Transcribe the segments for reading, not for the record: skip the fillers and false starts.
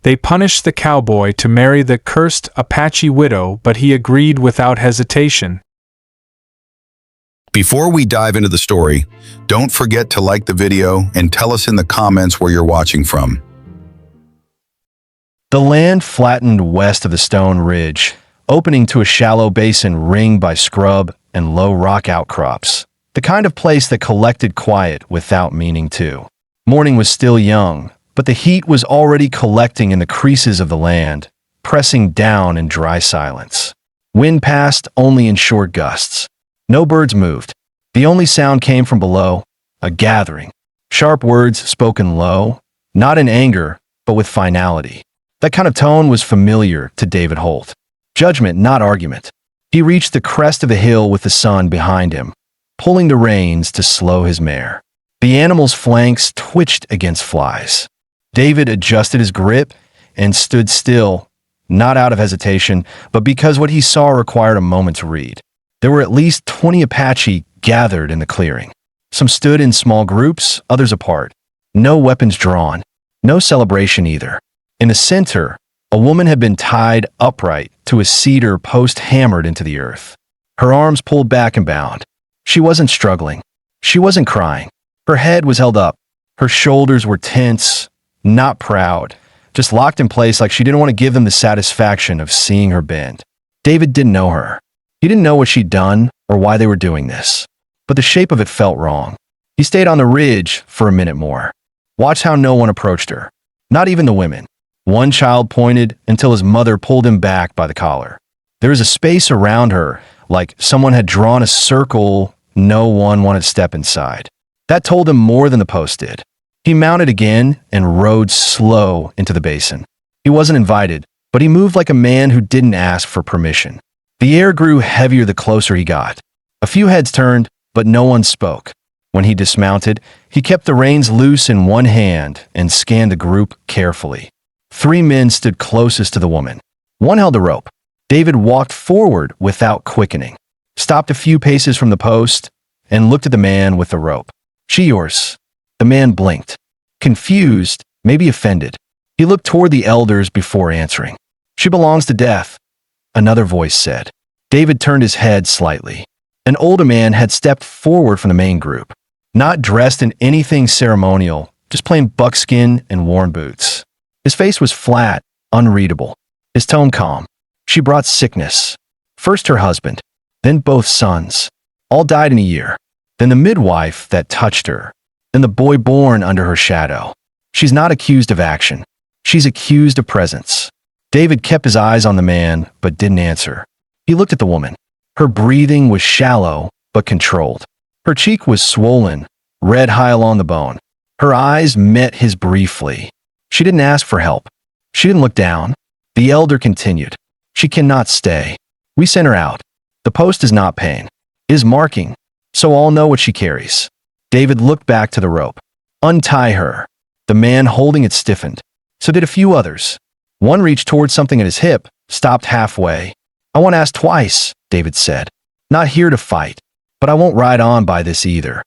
They punished the cowboy to marry the cursed Apache widow, but he agreed without hesitation. Before we dive into the story, don't forget to like the video and tell us in the comments where you're watching from. The land flattened west of the stone ridge, opening to a shallow basin ringed by scrub and low rock outcrops, the kind of place that collected quiet without meaning to. Morning was still young, but the heat was already collecting in the creases of the land, pressing down in dry silence. Wind passed only in short gusts. No birds moved. The only sound came from below, a gathering. Sharp words spoken low, not in anger, but with finality. That kind of tone was familiar to David Holt. Judgment, not argument. He reached the crest of the hill with the sun behind him, pulling the reins to slow his mare. The animal's flanks twitched against flies. David adjusted his grip and stood still, not out of hesitation, but because what he saw required a moment to read. There were at least 20 Apache gathered in the clearing. Some stood in small groups, others apart. No weapons drawn. No celebration either. In the center, a woman had been tied upright to a cedar post hammered into the earth. Her arms pulled back and bound. She wasn't struggling. She wasn't crying. Her head was held up. Her shoulders were tense, not proud, just locked in place like she didn't want to give them the satisfaction of seeing her bend. David didn't know her. He didn't know what she'd done or why they were doing this, but the shape of it felt wrong. He stayed on the ridge for a minute more. Watched how no one approached her, not even the women. One child pointed until his mother pulled him back by the collar. There was a space around her, like someone had drawn a circle no one wanted to step inside. That told him more than the post did. He mounted again and rode slow into the basin. He wasn't invited, but he moved like a man who didn't ask for permission. The air grew heavier the closer he got. A few heads turned, but no one spoke. When he dismounted, he kept the reins loose in one hand and scanned the group carefully. 3 men stood closest to the woman. One held a rope. David walked forward without quickening, stopped a few paces from the post, and looked at the man with the rope. "She yours?" The man blinked, confused, maybe offended. He looked toward the elders before answering. "She belongs to Death," another voice said. David turned his head slightly. An older man had stepped forward from the main group, not dressed in anything ceremonial, just plain buckskin and worn boots. His face was flat, unreadable. His tone calm. "She brought sickness. First her husband, then both sons. All died in a year. Then the midwife that touched her. Then the boy born under her shadow. She's not accused of action. She's accused of presence." David kept his eyes on the man, but didn't answer. He looked at the woman. Her breathing was shallow, but controlled. Her cheek was swollen, red high along the bone. Her eyes met his briefly. She didn't ask for help. She didn't look down. The elder continued. "She cannot stay. We sent her out. The post is not paying. It is marking, so all know what she carries." David looked back to the rope. "Untie her." The man holding it stiffened. So did a few others. One reached toward something at his hip, stopped halfway. "I won't ask twice," David said. "Not here to fight, but I won't ride on by this either."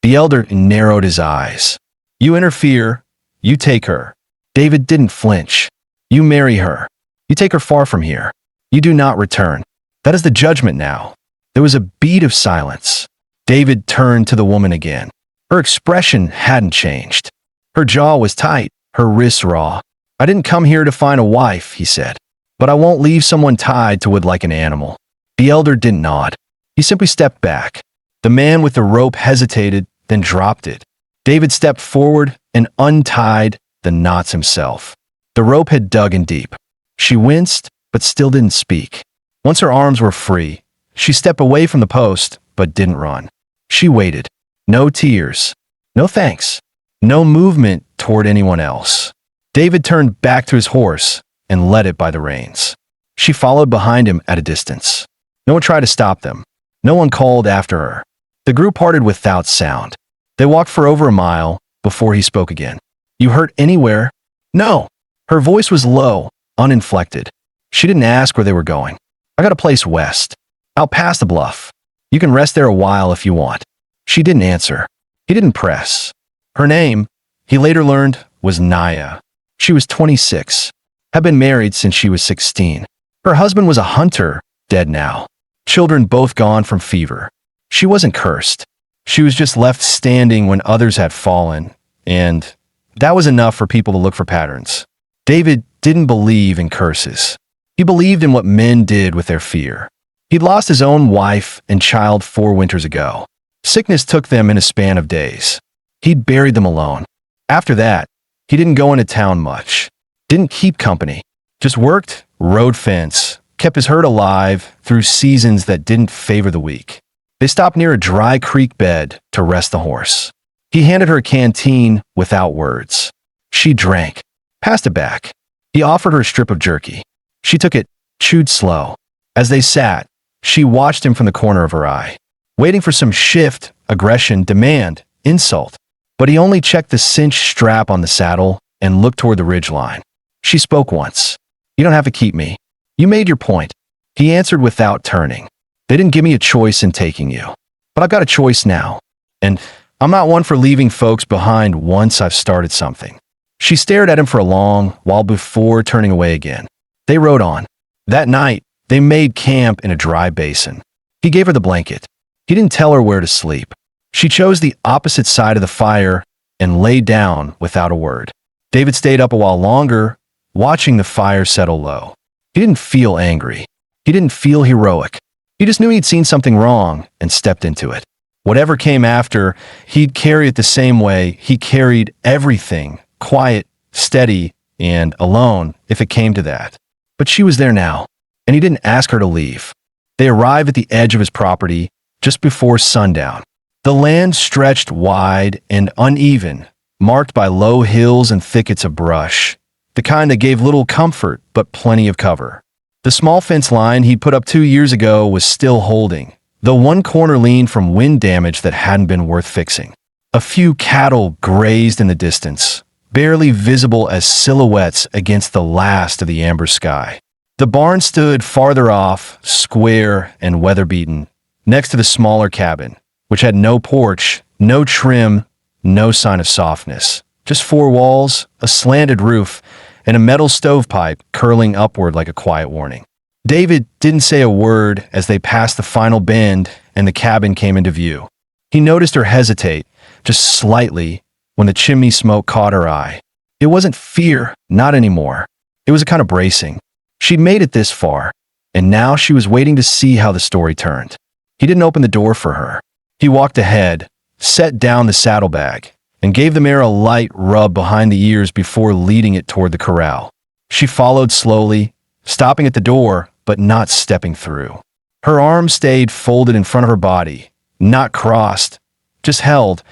The elder narrowed his eyes. "You interfere. You take her." David didn't flinch. "You marry her. You take her far from here. You do not return. That is the judgment now." There was a beat of silence. David turned to the woman again. Her expression hadn't changed. Her jaw was tight, her wrists raw. "I didn't come here to find a wife," he said, "but I won't leave someone tied to wood like an animal." The elder didn't nod. He simply stepped back. The man with the rope hesitated, then dropped it. David stepped forward and untied the knots himself. The rope had dug in deep. She winced, but still didn't speak. Once her arms were free, she stepped away from the post, but didn't run. She waited. No tears. No thanks. No movement toward anyone else. David turned back to his horse and led it by the reins. She followed behind him at a distance. No one tried to stop them. No one called after her. The group parted without sound. They walked for over a mile before he spoke again. "You hurt anywhere?" "No." Her voice was low, uninflected. She didn't ask where they were going. "I got a place west, out past the bluff. You can rest there a while if you want." She didn't answer. He didn't press. Her name, he later learned, was Naya. She was 26. Had been married since she was 16. Her husband was a hunter, dead now. Children both gone from fever. She wasn't cursed. She was just left standing when others had fallen, and that was enough for people to look for patterns. David didn't believe in curses. He believed in what men did with their fear. He'd lost his own wife and child 4 winters ago. Sickness took them in a span of days. He'd buried them alone. After that, he didn't go into town much. Didn't keep company. Just worked, rode fence, kept his herd alive through seasons that didn't favor the weak. They stopped near a dry creek bed to rest the horse. He handed her a canteen without words. She drank, passed it back. He offered her a strip of jerky. She took it, chewed slow. As they sat, she watched him from the corner of her eye, waiting for some shift, aggression, demand, insult. But he only checked the cinched strap on the saddle and looked toward the ridgeline. She spoke once. "You don't have to keep me. You made your point." He answered without turning. "They didn't give me a choice in taking you. But I've got a choice now. And I'm not one for leaving folks behind once I've started something." She stared at him for a long while before turning away again. They rode on. That night, they made camp in a dry basin. He gave her the blanket. He didn't tell her where to sleep. She chose the opposite side of the fire and lay down without a word. David stayed up a while longer, watching the fire settle low. He didn't feel angry. He didn't feel heroic. He just knew he'd seen something wrong and stepped into it. Whatever came after, he'd carry it the same way he carried everything, quiet, steady, and alone, if it came to that. But she was there now, and he didn't ask her to leave. They arrived at the edge of his property just before sundown. The land stretched wide and uneven, marked by low hills and thickets of brush, the kind that gave little comfort but plenty of cover. The small fence line he'd put up 2 years ago was still holding, though one corner leaned from wind damage that hadn't been worth fixing. A few cattle grazed in the distance, barely visible as silhouettes against the last of the amber sky. The barn stood farther off, square and weather-beaten, next to the smaller cabin, which had no porch, no trim, no sign of softness. Just 4 walls, a slanted roof, and a metal stovepipe curling upward like a quiet warning. David didn't say a word as they passed the final bend and the cabin came into view. He noticed her hesitate, just slightly, when the chimney smoke caught her eye. It wasn't fear, not anymore. It was a kind of bracing. She'd made it this far, and now she was waiting to see how the story turned. He didn't open the door for her. He walked ahead, set down the saddlebag, and gave the mare a light rub behind the ears before leading it toward the corral. She followed slowly, stopping at the door, but not stepping through. Her arms stayed folded in front of her body, not crossed, just held,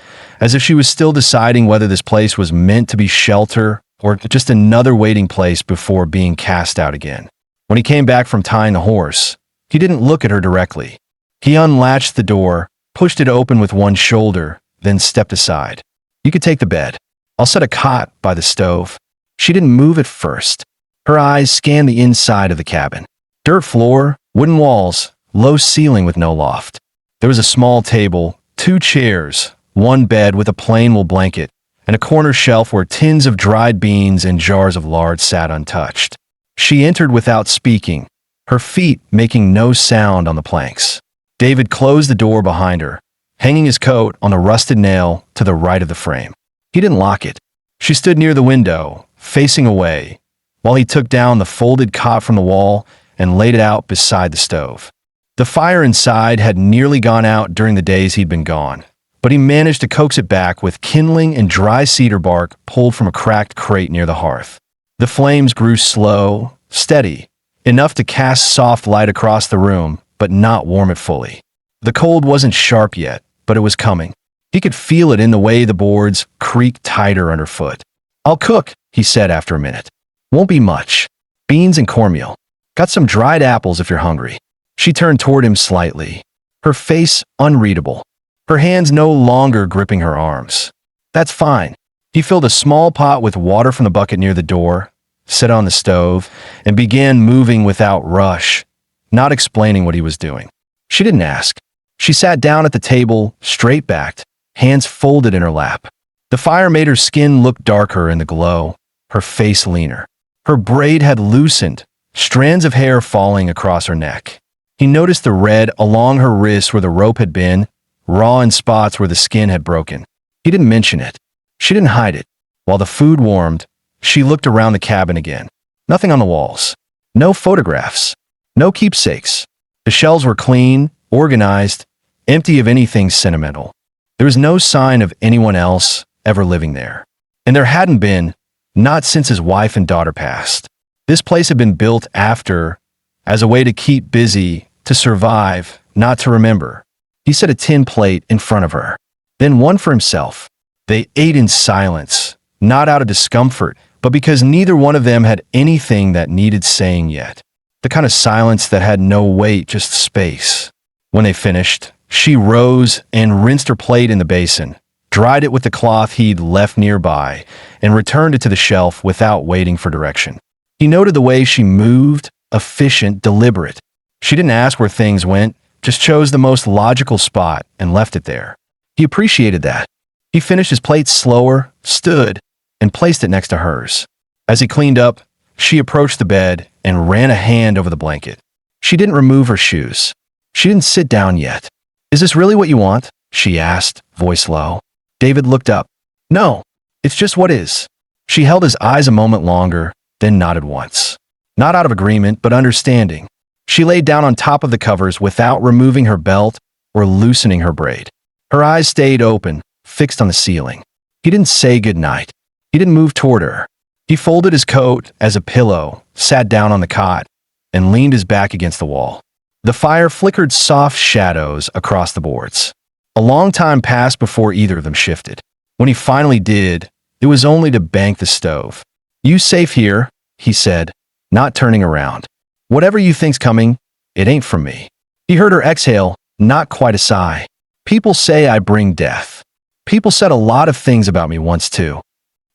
as if she was still deciding whether this place was meant to be shelter or just another waiting place before being cast out again. When he came back from tying the horse, he didn't look at her directly. He unlatched the door, pushed it open with one shoulder, then stepped aside. "You could take the bed. I'll set a cot by the stove." She didn't move at first. Her eyes scanned the inside of the cabin. Dirt floor, wooden walls, low ceiling with no loft. There was a small table, 2 chairs, 1 bed with a plain wool blanket, and a corner shelf where tins of dried beans and jars of lard sat untouched. She entered without speaking, her feet making no sound on the planks. David closed the door behind her, hanging his coat on a rusted nail to the right of the frame. He didn't lock it. She stood near the window, facing away, while he took down the folded cot from the wall and laid it out beside the stove. The fire inside had nearly gone out during the days he'd been gone, but he managed to coax it back with kindling and dry cedar bark pulled from a cracked crate near the hearth. The flames grew slow, steady, enough to cast soft light across the room, but not warm it fully. The cold wasn't sharp yet, but it was coming. He could feel it in the way the boards creaked tighter underfoot. "I'll cook," he said after a minute. "Won't be much. Beans and cornmeal. Got some dried apples if you're hungry." She turned toward him slightly, her face unreadable, her hands no longer gripping her arms. "That's fine." He filled a small pot with water from the bucket near the door, set on the stove, and began moving without rush, not explaining what he was doing. She didn't ask. She sat down at the table, straight-backed, hands folded in her lap. The fire made her skin look darker in the glow, her face leaner. Her braid had loosened, strands of hair falling across her neck. He noticed the red along her wrists where the rope had been, raw in spots where the skin had broken. He didn't mention it. She didn't hide it. While the food warmed, she looked around the cabin again. Nothing on the walls. No photographs. No keepsakes. The shelves were clean, organized, empty of anything sentimental. There was no sign of anyone else ever living there. And there hadn't been, not since his wife and daughter passed. This place had been built after, as a way to keep busy, to survive, not to remember. He set a tin plate in front of her, then one for himself. They ate in silence, not out of discomfort, but because neither one of them had anything that needed saying yet. The kind of silence that had no weight, just space. When they finished, she rose and rinsed her plate in the basin, dried it with the cloth he'd left nearby, and returned it to the shelf without waiting for direction. He noted the way she moved, efficient, deliberate. She didn't ask where things went, just chose the most logical spot and left it there. He appreciated that. He finished his plate slower, stood, and placed it next to hers. As he cleaned up, she approached the bed and ran a hand over the blanket. She didn't remove her shoes. She didn't sit down yet. "Is this really what you want?" she asked, voice low. David looked up. "No, it's just what is." She held his eyes a moment longer, then nodded once. Not out of agreement, but understanding. She laid down on top of the covers without removing her belt or loosening her braid. Her eyes stayed open, fixed on the ceiling. He didn't say goodnight. He didn't move toward her. He folded his coat as a pillow, sat down on the cot, and leaned his back against the wall. The fire flickered soft shadows across the boards. A long time passed before either of them shifted. When he finally did, it was only to bank the stove. "You safe here," he said, not turning around. "Whatever you think's coming, it ain't from me." He heard her exhale, not quite a sigh. "People say I bring death. People said a lot of things about me once too."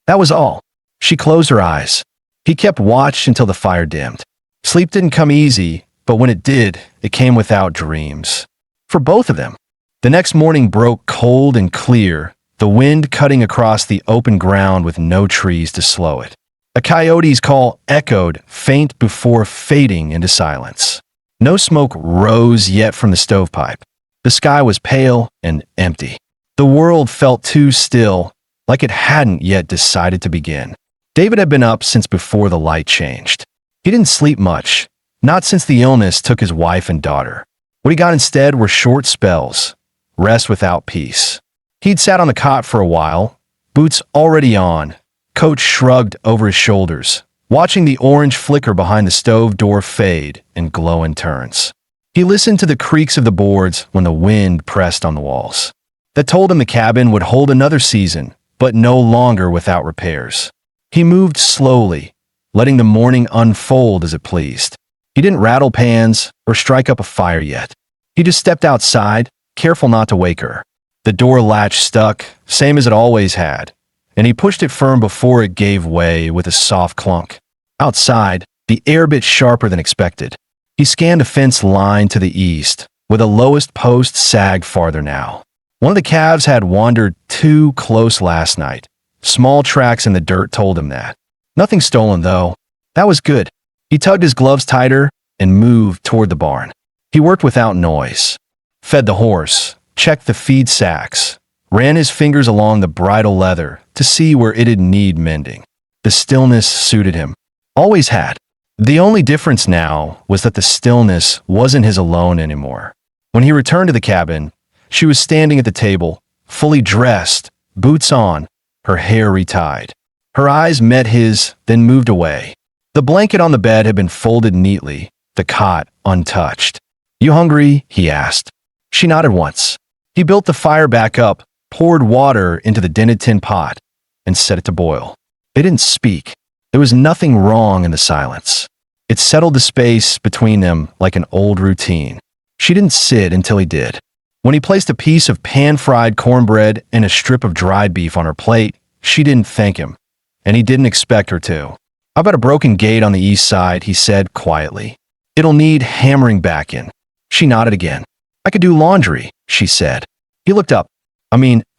That was all. She closed her eyes. He kept watch until the fire dimmed. Sleep didn't come easy, but when it did, it came without dreams. For both of them. The next morning broke cold and clear, the wind cutting across the open ground with no trees to slow it. A coyote's call echoed, faint before fading into silence. No smoke rose yet from the stovepipe. The sky was pale and empty. The world felt too still, like it hadn't yet decided to begin. David had been up since before the light changed. He didn't sleep much, not since the illness took his wife and daughter. What he got instead were short spells, rest without peace. He'd sat on the cot for a while, boots already on, coat shrugged over his shoulders, watching the orange flicker behind the stove door fade and glow in turns. He listened to the creaks of the boards when the wind pressed on the walls. That told him the cabin would hold another season, but no longer without repairs. He moved slowly, letting the morning unfold as it pleased. He didn't rattle pans or strike up a fire yet. He just stepped outside, careful not to wake her. The door latch stuck, same as it always had, and he pushed it firm before it gave way with a soft clunk. Outside, the air bit sharper than expected. He scanned a fence line to the east, where the lowest post sagged farther now. One of the calves had wandered too close last night. Small tracks in the dirt told him that. Nothing stolen, though. That was good. He tugged his gloves tighter and moved toward the barn. He worked without noise. Fed the horse, checked the feed sacks, ran his fingers along the bridle leather to see where it'd need mending. The stillness suited him. Always had. The only difference now was that the stillness wasn't his alone anymore. When he returned to the cabin, she was standing at the table, fully dressed, boots on, her hair retied. Her eyes met his, then moved away. The blanket on the bed had been folded neatly, the cot untouched. "You hungry?" he asked. She nodded once. He built the fire back up, poured water into the dented tin pot, and set it to boil. They didn't speak. There was nothing wrong in the silence. It settled the space between them like an old routine. She didn't sit until he did. When he placed a piece of pan-fried cornbread and a strip of dried beef on her plate, she didn't thank him, and he didn't expect her to. "How about a broken gate on the east side?" he said quietly. "It'll need hammering back in." She nodded again. "I could do laundry," she said. He looked up.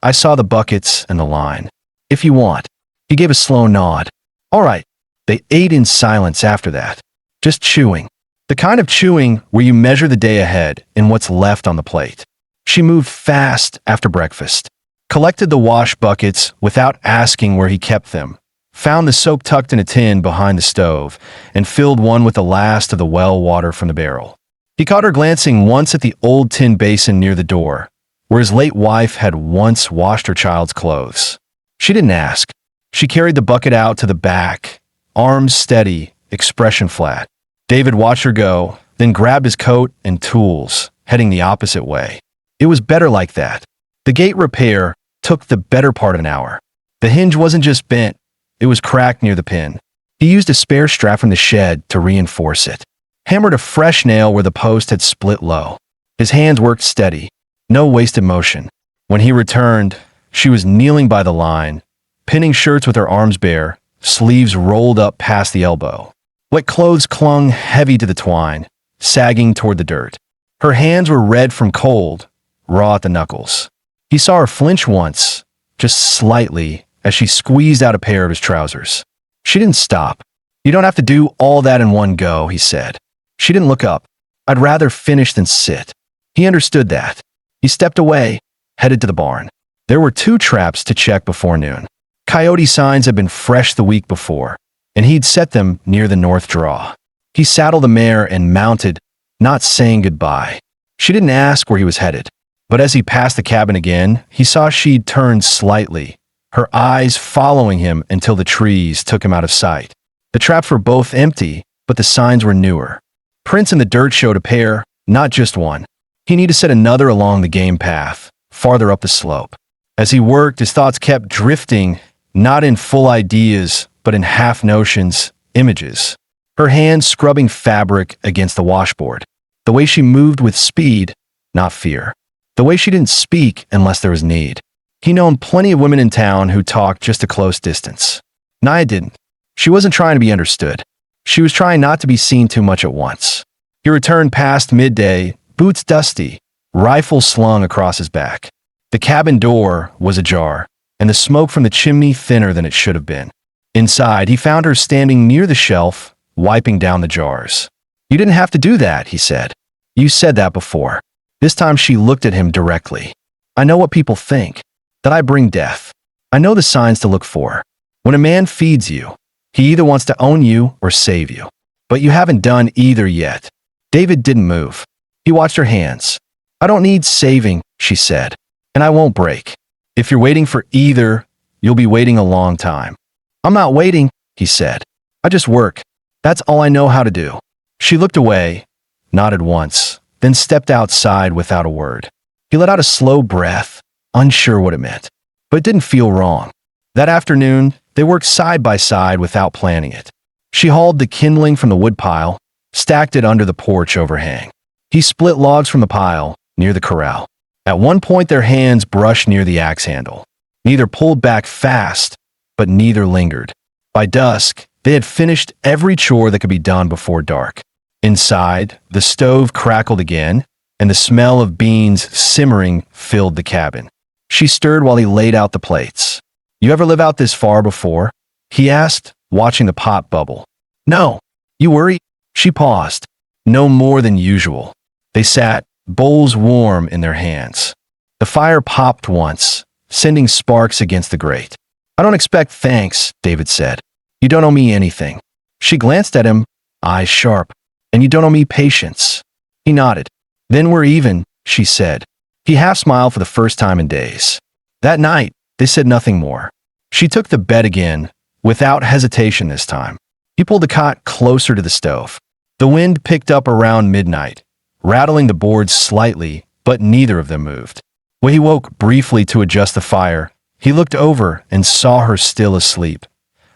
I saw the buckets and the line. "If you want." He gave a slow nod. "All right." They ate in silence after that, just chewing. The kind of chewing where you measure the day ahead in what's left on the plate. She moved fast after breakfast, collected the wash buckets without asking where he kept them, found the soap tucked in a tin behind the stove, and filled one with the last of the well water from the barrel. He caught her glancing once at the old tin basin near the door, where his late wife had once washed her child's clothes. She didn't ask. She carried the bucket out to the back, arms steady, expression flat. David watched her go, then grabbed his coat and tools, heading the opposite way. It was better like that. The gate repair took the better part of an hour. The hinge wasn't just bent, it was cracked near the pin. He used a spare strap from the shed to reinforce it. Hammered a fresh nail where the post had split low. His hands worked steady, no wasted motion. When he returned, she was kneeling by the line, pinning shirts with her arms bare, sleeves rolled up past the elbow. Wet clothes clung heavy to the twine, sagging toward the dirt. Her hands were red from cold, raw at the knuckles. He saw her flinch once, just slightly, as she squeezed out a pair of his trousers. She didn't stop. "You don't have to do all that in one go," he said. She didn't look up. "I'd rather finish than sit." He understood that. He stepped away, headed to the barn. There were 2 traps to check before noon. Coyote signs had been fresh the week before, and he'd set them near the north draw. He saddled the mare and mounted, not saying goodbye. She didn't ask where he was headed, but as he passed the cabin again, he saw she'd turned slightly, her eyes following him until the trees took him out of sight. The traps were both empty, but the signs were newer. Prints in the dirt showed a pair, not just one. He needed to set another along the game path, farther up the slope. As he worked, his thoughts kept drifting, not in full ideas, but in half notions, images. Her hands scrubbing fabric against the washboard. The way she moved with speed, not fear. The way she didn't speak unless there was need. He'd known plenty of women in town who talked just a close distance. Nia didn't. She wasn't trying to be understood. She was trying not to be seen too much at once. He returned past midday, boots dusty, rifle slung across his back. The cabin door was ajar, and the smoke from the chimney thinner than it should have been. Inside, he found her standing near the shelf, wiping down the jars. "You didn't have to do that," he said. "You said that before." This time she looked at him directly. "I know what people think, that I bring death. I know the signs to look for. When a man feeds you, he either wants to own you or save you. But you haven't done either yet." David didn't move. He watched her hands. "I don't need saving," she said, "and I won't break. If you're waiting for either, you'll be waiting a long time." "I'm not waiting," he said. "I just work. That's all I know how to do." She looked away, nodded once, then stepped outside without a word. He let out a slow breath, unsure what it meant, but it didn't feel wrong. That afternoon, they worked side by side without planning it. She hauled the kindling from the woodpile, stacked it under the porch overhang. He split logs from the pile, near the corral. At one point their hands brushed near the axe handle. Neither pulled back fast, but neither lingered. By dusk, they had finished every chore that could be done before dark. Inside, the stove crackled again, and the smell of beans simmering filled the cabin. She stirred while he laid out the plates. "You ever live out this far before?" he asked, watching the pot bubble. "No. You worry?" She paused. "No more than usual." They sat, bowls warm in their hands. The fire popped once, sending sparks against the grate. "I don't expect thanks," David said. "You don't owe me anything." She glanced at him, eyes sharp. "And you don't owe me patience." He nodded. "Then we're even," she said. He half smiled for the first time in days. That night, they said nothing more. She took the bed again, without hesitation this time. He pulled the cot closer to the stove. The wind picked up around midnight, rattling the boards slightly, but neither of them moved. When he woke briefly to adjust the fire, he looked over and saw her still asleep.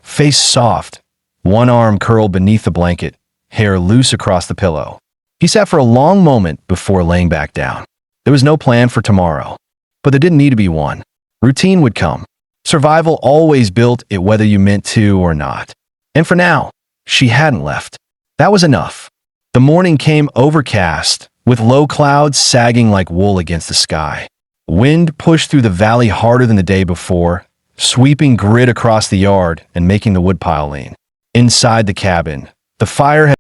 Face soft, one arm curled beneath the blanket, hair loose across the pillow. He sat for a long moment before laying back down. There was no plan for tomorrow, but there didn't need to be one. Routine would come. Survival always built it whether you meant to or not. And for now, she hadn't left. That was enough. The morning came overcast, with low clouds sagging like wool against the sky. Wind pushed through the valley harder than the day before, sweeping grit across the yard and making the woodpile lean. Inside the cabin, the fire had